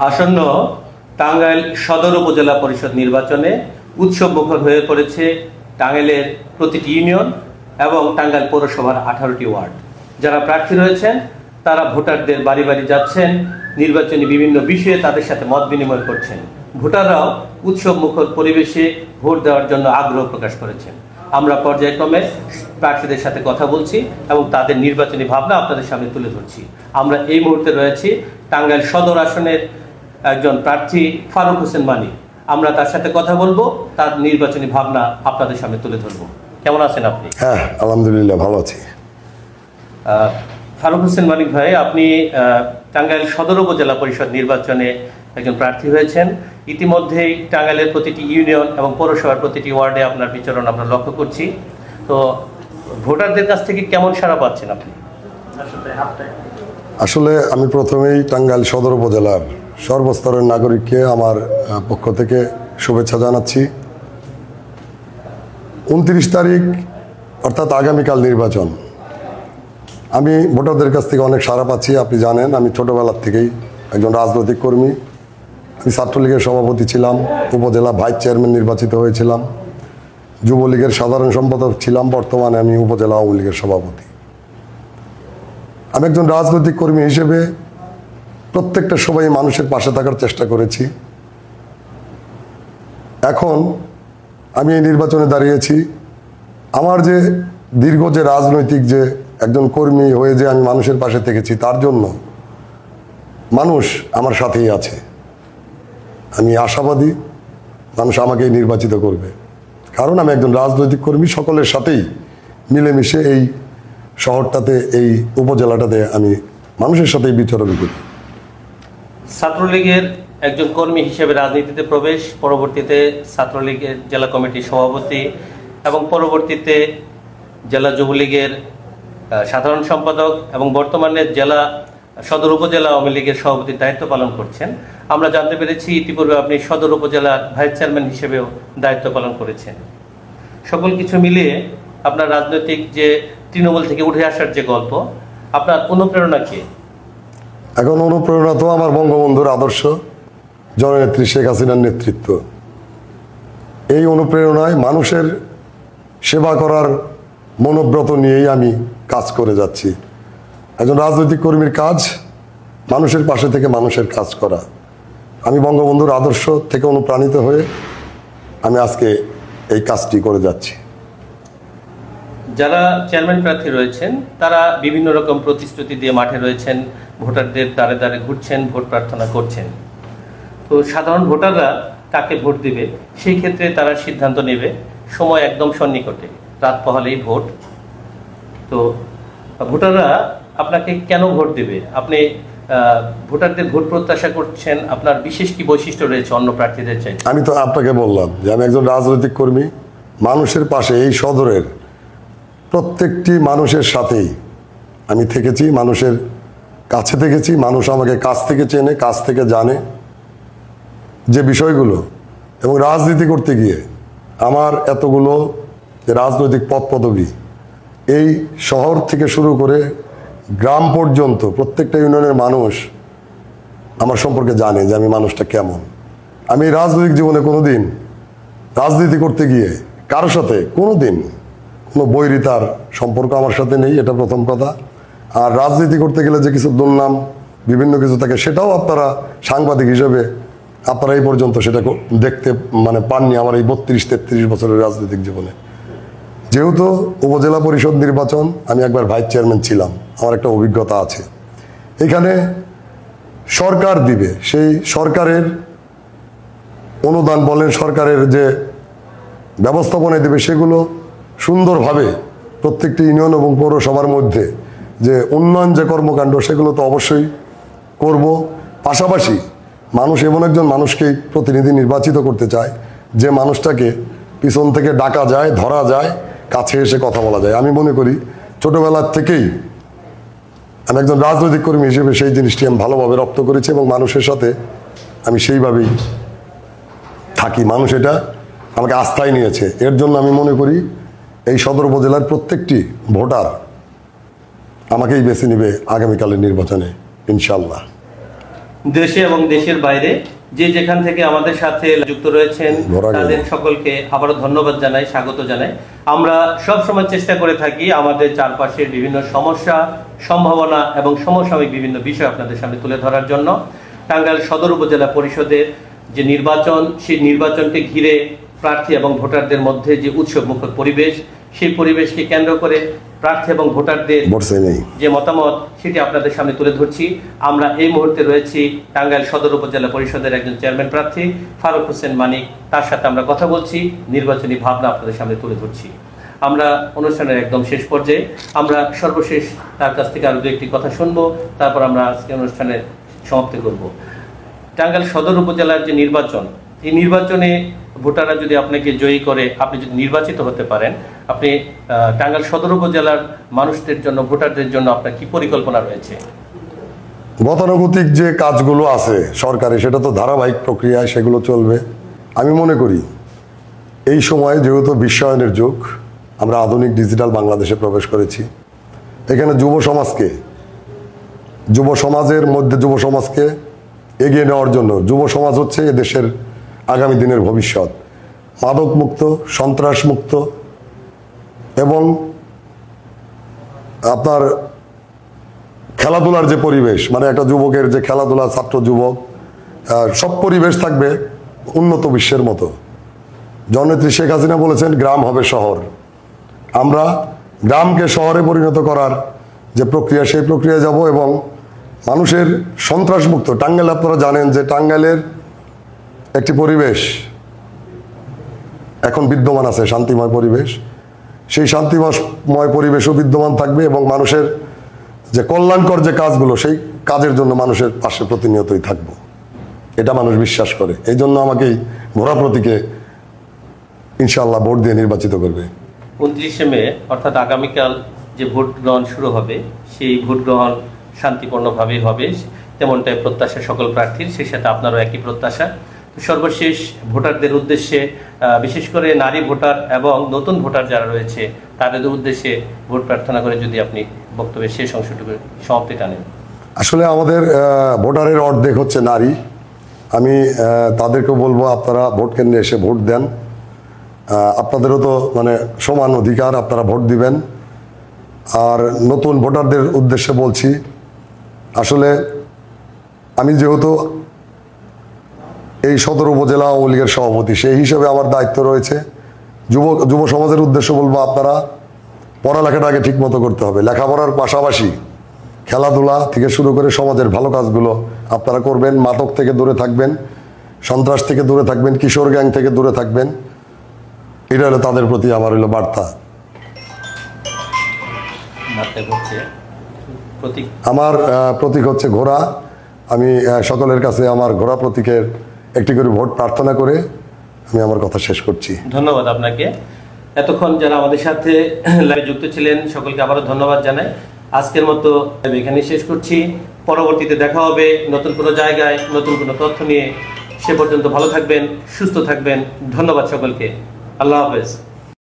আসন্ন টাঙ্গাইল সদর উপজেলা পরিষদ নির্বাচনে উৎসবমুখর হয়ে পড়েছে টাঙ্গাইলের প্রতিটি ইউনিয়ন এবং টাঙ্গাইল পৌরসভার 18টি ওয়ার্ড। যারা প্রার্থী রয়েছেন তারা ভোটারদের বাড়ি বাড়ি যাচ্ছেন, নির্বাচনী বিভিন্ন বিষয়ে তাদের সাথে মত বিনিময় করছেন। ভোটাররাও উৎসবমুখর পরিবেশে ভোট দেওয়ার জন্য আগ্রহ প্রকাশ করেছেন। আমরা পর্যায়ক্রমে প্রার্থীদের সাথে কথা বলছি এবং তাদের নির্বাচনী ভাবনা আপনাদের সামনে তুলে ধরছি। আমরা এই মুহূর্তে রয়েছি টাঙ্গাইল সদর আসনের একজন প্রার্থী ফারুক হোসেন মানিক। আমরা তার সাথে কথা বলবো, তার নির্বাচনী ভাবনা আপনাদের সামনে তুলে ধরবো। কেমন আছেন আপনি? হ্যাঁ, আলহামদুলিল্লাহ ভালো আছি। ফারুক হোসেন মানিক ভাই, আপনি টাঙ্গাইল সদর উপজেলা পরিষদ নির্বাচনে একজন প্রার্থী হয়েছেন। ইতিমধ্যেই টাঙ্গাইলের প্রতিটি ইউনিয়ন এবং পৌরসভার প্রতিটি ওয়ার্ডে আপনার বিচরণ আমরা লক্ষ্য করছি। তো ভোটারদের কাছ থেকে কেমন সাড়া পাচ্ছেন আপনি? আসলে আমি প্রথমেই টাঙ্গাইল সদর উপজেলার সর্বস্তরের নাগরিককে আমার পক্ষ থেকে শুভেচ্ছা জানাচ্ছি। 29 তারিখ অর্থাৎ আগামীকাল নির্বাচন। আমি ভোটারদের কাছ থেকে অনেক সাড়া পাচ্ছি। আপনি জানেন আমি ছোটোবেলার থেকেই একজন রাজনৈতিক কর্মী। আমি ছাত্রলীগের সভাপতি ছিলাম, উপজেলা ভাইস চেয়ারম্যান নির্বাচিত হয়েছিলাম, যুবলীগের সাধারণ সম্পাদক ছিলাম, বর্তমানে আমি উপজেলা আওয়ামী লীগের সভাপতি। আমি একজন রাজনৈতিক কর্মী হিসেবে প্রত্যেকটা সময় মানুষের পাশে থাকার চেষ্টা করেছি। এখন আমি এই নির্বাচনে দাঁড়িয়েছি। আমার যে দীর্ঘ যে রাজনৈতিক যে একজন কর্মী হয়ে যে আমি মানুষের পাশে থেকেছি, তার জন্য মানুষ আমার সাথেই আছে। আমি আশাবাদী মানুষ আমাকেই নির্বাচিত করবে, কারণ আমি একজন রাজনৈতিক কর্মী। সকলের সাথেই মিলেমিশে এই শহরটাতে, এই উপজেলাটাতে আমি মানুষের সাথেই বিচরণ করি। ছাত্রলীগের একজন কর্মী হিসেবে রাজনীতিতে প্রবেশ, পরবর্তীতে ছাত্রলীগের জেলা কমিটির সভাপতি এবং পরবর্তীতে জেলা যুবলীগের সাধারণ সম্পাদক এবং বর্তমানে জেলা সদর উপজেলা আওয়ামী লীগের সভাপতির দায়িত্ব পালন করছেন। আমরা জানতে পেরেছি ইতিপূর্বে আপনি সদর উপজেলার ভাইস চেয়ারম্যান হিসেবেও দায়িত্ব পালন করেছেন। সকল কিছু মিলিয়ে আপনার রাজনৈতিক যে তৃণমূল থেকে উঠে আসার যে গল্প, আপনার অনুপ্রেরণা কি? এখন অনুপ্রেরণা তো আমার বঙ্গবন্ধুর আদর্শ, জননেত্রী শেখ হাসিনার নেতৃত্ব। এই অনুপ্রেরণায় মানুষের সেবা করার মনোব্রত নিয়েই আমি কাজ করে যাচ্ছি। একজন রাজনৈতিক কর্মীর কাজ মানুষের পাশে থেকে মানুষের কাজ করা। আমি বঙ্গবন্ধুর আদর্শ থেকে অনুপ্রাণিত হয়ে আমি আজকে এই কাজটি করে যাচ্ছি। যারা চেয়ারম্যান প্রার্থী রয়েছেন তারা বিভিন্ন রকম প্রতিশ্রুতি দিয়ে মাঠে রয়েছেন, ভোটারদের দ্বারে দ্বারে ঘুরছেন, ভোট প্রার্থনা করছেন। তো সাধারণ ভোটাররা কাকে ভোট দিবে সেই ক্ষেত্রে তারা সিদ্ধান্ত নেবে। সময় একদম সন্নিকটে, রাত পোহালেই ভোট। তো ভোটাররা আপনাকে কেন ভোট দেবে? আপনি ভোটারদের ভোট প্রত্যাশা করছেন, আপনার বিশেষ কি বৈশিষ্ট্য রয়েছে অন্য প্রার্থীদের চাইতে? আমি তো আপনাকে বললাম যে আমি একজন রাজনৈতিক কর্মী, মানুষের পাশে, এই সদরের প্রত্যেকটি মানুষের সাথেই আমি থেকেছি, মানুষের কাছে থেকেছি। মানুষ আমাকে কাছ থেকে চেনে, কাছ থেকে জানে যে বিষয়গুলো। এবং রাজনীতি করতে গিয়ে আমার এতগুলো যে রাজনৈতিক পদ পদবি, এই শহর থেকে শুরু করে গ্রাম পর্যন্ত প্রত্যেকটা ইউনিয়নের মানুষ আমার সম্পর্কে জানে যে আমি মানুষটা কেমন। আমি রাজনৈতিক জীবনে কোনোদিন রাজনীতি করতে গিয়ে কারোর সাথে কোনোদিন কোনো বৈরিতার সম্পর্ক আমার সাথে নেই, এটা প্রথম কথা। আর রাজনীতি করতে গেলে যে কিছু দুর্নাম বিভিন্ন কিছু থাকে, সেটাও আপনারা সাংবাদিক হিসেবে আপনারা এই পর্যন্ত সেটা দেখতে পাননি আমার এই 32-33 বছরের রাজনৈতিক জীবনে। যেহেতু উপজেলা পরিষদ নির্বাচন, আমি একবার ভাইস চেয়ারম্যান ছিলাম, আমার একটা অভিজ্ঞতা আছে। এখানে সরকার দিবে, সেই সরকারের অনুদান বলেন, সরকারের যে ব্যবস্থাপনায় দেবে, সেগুলো সুন্দরভাবে প্রত্যেকটি ইউনিয়ন এবং পৌরসভার মধ্যে যে উন্নয়ন যে কর্মকাণ্ড, সেগুলো তো অবশ্যই করব। পাশাপাশি মানুষ এমন একজন মানুষকেই প্রতিনিধি নির্বাচিত করতে চায় যে মানুষটাকে পিছন থেকে ডাকা যায়, ধরা যায়, কাছে এসে কথা বলা যায়। আমি মনে করি ছোটোবেলার থেকেই আমি একজন রাজনৈতিক কর্মী হিসেবে সেই জিনিসটি আমি ভালোভাবে রপ্ত করেছি এবং মানুষের সাথে আমি সেইভাবেই থাকি। মানুষ এটা আমাকে আস্থায় নিয়েছে। এর জন্য আমি মনে করি এই সদর উপজেলার প্রত্যেকটি ভোটার আমাকেই বেছে নেবে আগামীকালের নির্বাচনে, ইনশাল্লাহ। দেশে এবং দেশের বাইরে যে যেখান থেকে আমাদের সাথে যুক্ত রয়েছেন তাদের সকলকে আবারও ধন্যবাদ জানাই, স্বাগত জানাই। আমরা সব সময় চেষ্টা করে থাকি আমাদের চারপাশের বিভিন্ন সমস্যা, সম্ভাবনা এবং সমসাময়িক বিভিন্ন বিষয় আপনাদের সামনে তুলে ধরার জন্য। টাঙ্গাইল সদর উপজেলা পরিষদের যে নির্বাচন, সেই নির্বাচনকে ঘিরে প্রার্থী এবং ভোটারদের মধ্যে যে উৎসবমুখর পরিবেশ, সেই পরিবেশকে কেন্দ্র করে প্রার্থী এবং ভোটারদের যে মতামত, সেটি আপনাদের সামনে তুলে ধরছি। আমরা এই মুহূর্তে রয়েছি টাঙ্গাইল সদর উপজেলা পরিষদের একজন চেয়ারম্যান প্রার্থী ফারুক হোসেন মানিক, তার সাথে আমরা কথা বলছি, নির্বাচনী ভাবনা আপনাদের সামনে তুলে ধরছি। আমরা অনুষ্ঠানের একদম শেষ পর্যায়ে, আমরা সর্বশেষ তার কাছ থেকে আরো দু একটি কথা শুনবো, তারপর আমরা আজকে অনুষ্ঠানের সমাপ্তি করব। টাঙ্গাইল সদর উপজেলার যে নির্বাচন, এই নির্বাচনে ভোটাররা যদি আপনাকে জয়ী করে, আপনি যদি নির্বাচিত হতে পারেন, আপনি টাঙ্গাইল সদর উপজেলার মানুষদের জন্য, ভোটারদের জন্য আপনার কি পরিকল্পনা রয়েছে? গতানুগতিক যে কাজগুলো আছে সরকারি, সেটা তো ধারাবাহিক প্রক্রিয়ায় সেগুলো চলবে। আমি মনে করি এই সময়ে যেহেতু বিশ্বায়নের যুগ, আমরা আধুনিক ডিজিটাল বাংলাদেশে প্রবেশ করেছি, এখানে যুব সমাজকে এগিয়ে নেওয়ার জন্য, যুব সমাজ হচ্ছে এ দেশের আগামী দিনের ভবিষ্যৎ। মাদক মুক্ত, সন্ত্রাস মুক্ত এবং আপনার খেলাধুলার যে পরিবেশ, মানে একটা যুবকের যে খেলাধুলা, ছাত্র যুবক সব পরিবেশ থাকবে উন্নত বিশ্বের মতো। জননেত্রী শেখ হাসিনা বলেছেন গ্রাম হবে শহর। আমরা গ্রামকে শহরে পরিণত করার যে প্রক্রিয়া, সেই প্রক্রিয়ায় যাব এবং মানুষের সন্ত্রাস মুক্ত টাঙ্গাইল, আপনারা জানেন যে টাঙ্গাইলের একটি পরিবেশ এখন বিদ্যমান আছে, শান্তিময় পরিবেশ। সেই শান্তিময় পরিবেশও বিদ্যমান থাকবে এবং মানুষের যে কল্যাণকর যে কাজগুলো, সেই কাজের জন্য মানুষের পাশে প্রতিনিয়তই থাকবো, এটা মানুষ বিশ্বাস করে। এই জন্য আমাকে ঘোড়া প্রতীকে ইনশাআল্লাহ ভোট দিয়ে নির্বাচিত করবে। 29শে মে অর্থাৎ আগামীকাল যে ভোট গ্রহণ শুরু হবে, সেই ভোট গ্রহণ শান্তিপূর্ণভাবেই হবে, তেমনটাই প্রত্যাশা সকল প্রার্থীর, সেই সাথে আপনারও একই প্রত্যাশা। সর্বশেষ ভোটারদের উদ্দেশ্যে, বিশেষ করে নারী ভোটার এবং নতুন ভোটার যারা রয়েছে, তাদের উদ্দেশ্যে ভোট প্রার্থনা করে যদি আপনি বক্তব্যের শেষ অংশটুকু সমাপ্তি টানেন। আসলে আমাদের ভোটারের অর্ধেক হচ্ছে নারী। আমি তাদেরকেও বলবো আপনারা ভোট কেন্দ্রে এসে ভোট দেন। আপনাদেরও তো মানে সমান অধিকার, আপনারা ভোট দিবেন। আর নতুন ভোটারদের উদ্দেশ্যে বলছি, আসলে আমি যেহেতু এই সদর উপজেলা আওয়ামী লীগের সভাপতি, সেই হিসেবে আমার দায়িত্ব রয়েছে। যুব সমাজের উদ্দেশ্য বলবো, আপনারা পড়ালেখাটা আগে ঠিক মতো করতে হবে। লেখাপড়ার পাশাপাশি খেলাধুলা থেকে শুরু করে সমাজের ভালো কাজগুলো আপনারা করবেন। মাদক থেকে দূরে থাকবেন, সন্ত্রাস থেকে দূরে থাকবেন, কিশোর গ্যাং থেকে দূরে থাকবেন। এটা হলো তাদের প্রতি আমার হলো বার্তা। আমার প্রতীক হচ্ছে ঘোড়া। আমি সকলের কাছে আমার ঘোড়া প্রতীকের একটি করে ভোট প্রার্থনা করে আমি আমার কথা শেষ করছি। ধন্যবাদ আপনাকে। এতক্ষণ যারা আমাদের সাথে লাইভে যুক্ত ছিলেন, সকলকে আবারও ধন্যবাদ জানাই। আজকের মতো এখানে শেষ করছি। পরবর্তীতে দেখা হবে নতুন কোনো জায়গায়, নতুন কোনো তথ্য নিয়ে। সে পর্যন্ত ভালো থাকবেন, সুস্থ থাকবেন। ধন্যবাদ সকলকে। আল্লাহ হাফেজ।